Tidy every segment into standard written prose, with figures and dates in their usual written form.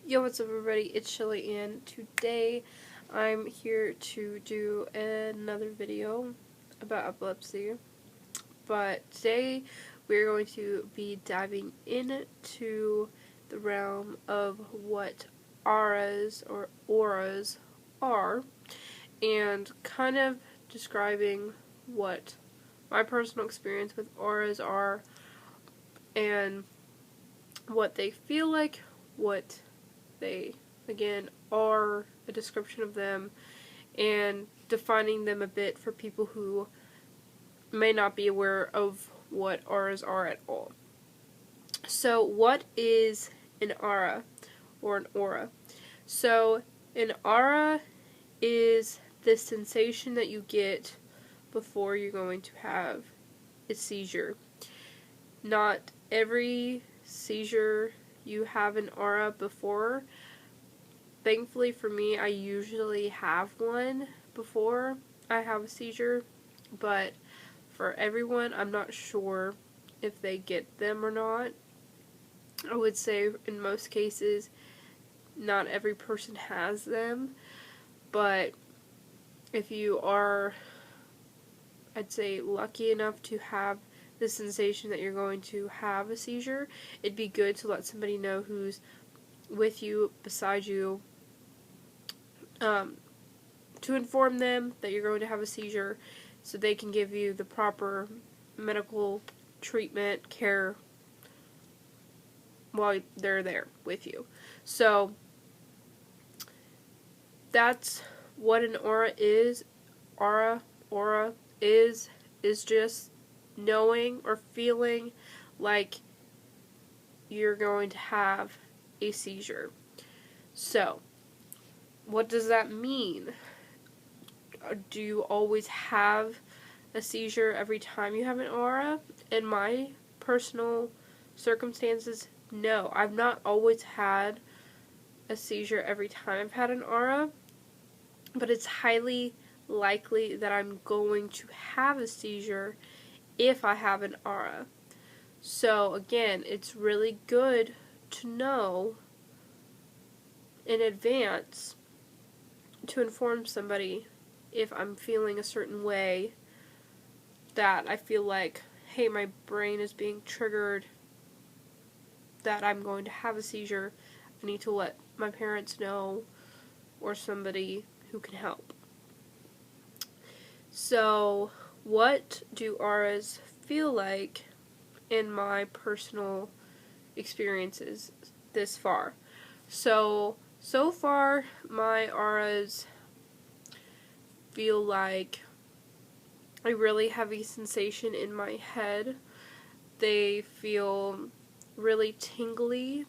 Yo, what's up everybody, it's Shelly, and today I'm here to do another video about epilepsy, but today we're going to be diving into the realm of what auras or auras are, and kind of describing what my personal experience with auras are, and what they feel like, what they, again, are, a description of them, and defining them a bit for people who may not be aware of what auras are at all. So, what is an aura, or an aura? So, an aura is the sensation that you get before you're going to have a seizure. Not every seizure you have an aura before. Thankfully for me, I usually have one before I have a seizure, but for everyone, I'm not sure if they get them or not. I would say in most cases, not every person has them, but if you are, I'd say, lucky enough to have the sensation that you're going to have a seizure, it'd be good to let somebody know who's with you, beside you, to inform them that you're going to have a seizure so they can give you the proper medical treatment, care, while they're there with you. So, that's what an aura is. Aura is just knowing or feeling like you're going to have a seizure. So, what does that mean? Do you always have a seizure every time you have an aura? In my personal circumstances, no. I've not always had a seizure every time I've had an aura, but it's highly likely that I'm going to have a seizure if I have an aura. So again, it's really good to know in advance to inform somebody if I'm feeling a certain way, that I feel like, hey, my brain is being triggered, that I'm going to have a seizure. I need to let my parents know, or somebody who can help. So, what do auras feel like in my personal experiences this far? So far, my auras feel like a really heavy sensation in my head. They feel really tingly,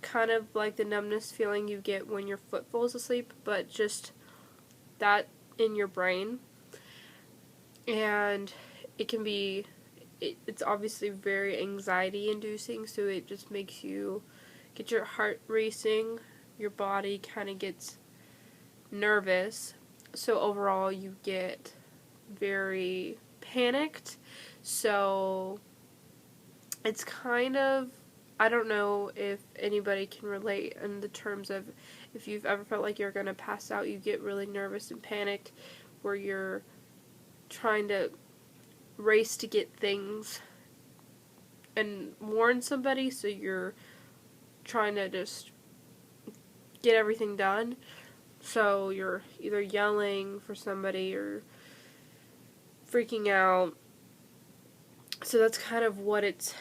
kind of like the numbness feeling you get when your foot falls asleep, but just that in your brain. And it can be, it's obviously very anxiety inducing, so it just makes you get your heart racing, your body kind of gets nervous, so overall you get very panicked. So it's kind of, I don't know if anybody can relate in the terms of if you've ever felt like you're going to pass out, you get really nervous and panicked, where you're trying to race to get things and warn somebody, so you're trying to just get everything done. So you're either yelling for somebody or freaking out. So that's kind of what it's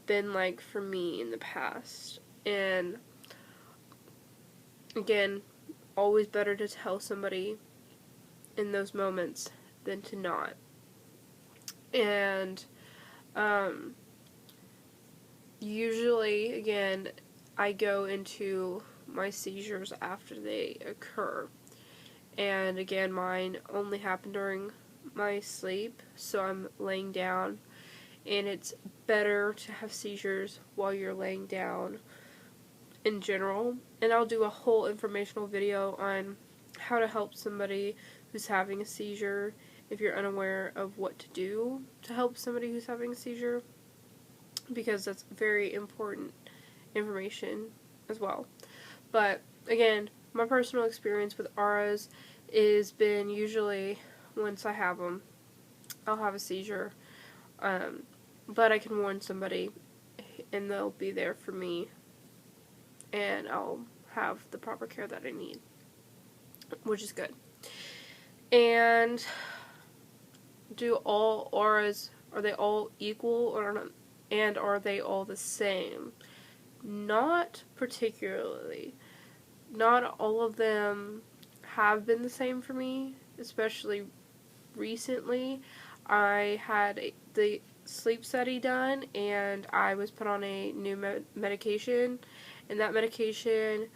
been like for me in the past. And again, always better to tell somebody in those moments than to not. And usually, again, I go into my seizures after they occur. And again, mine only happen during my sleep, so I'm laying down, and it's better to have seizures while you're laying down in general. And I'll do a whole informational video on how to help somebody who's having a seizure if you're unaware of what to do to help somebody who's having a seizure, because that's very important information as well. But again, my personal experience with auras is been usually once I have them, I'll have a seizure. But I can warn somebody and they'll be there for me and I'll have the proper care that I need, which is good. And do all auras, are they all equal or not, and are they all the same? Not particularly. Not all of them have been the same for me, especially recently. I had the sleep study done and I was put on a new medication, and that medication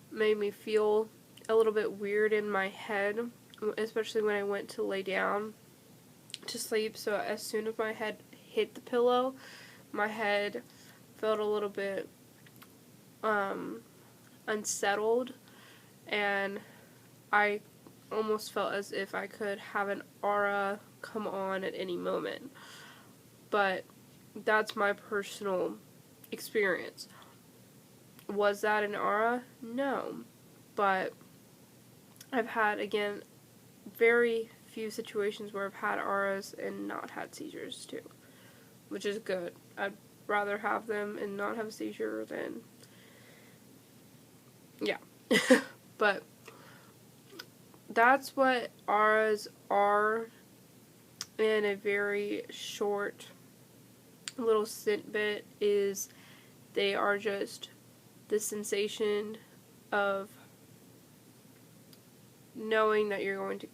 made me feel a little bit weird in my head, especially when I went to lay down to sleep. So as soon as my head hit the pillow, my head felt a little bit unsettled, and I almost felt as if I could have an aura come on at any moment. But that's my personal experience. Was that an aura? No. But I've had, again, very few situations where I've had auras and not had seizures too, which is good. I'd rather have them and not have a seizure than, yeah. But that's what auras are in a very short little snippet. Is they are just the sensation of knowing that you're going to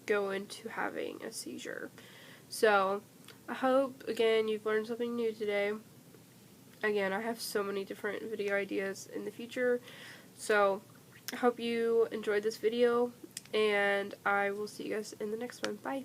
go into having a seizure. So I hope, again, you've learned something new today. Again, I have so many different video ideas in the future, so I hope you enjoyed this video, and I will see you guys in the next one. Bye!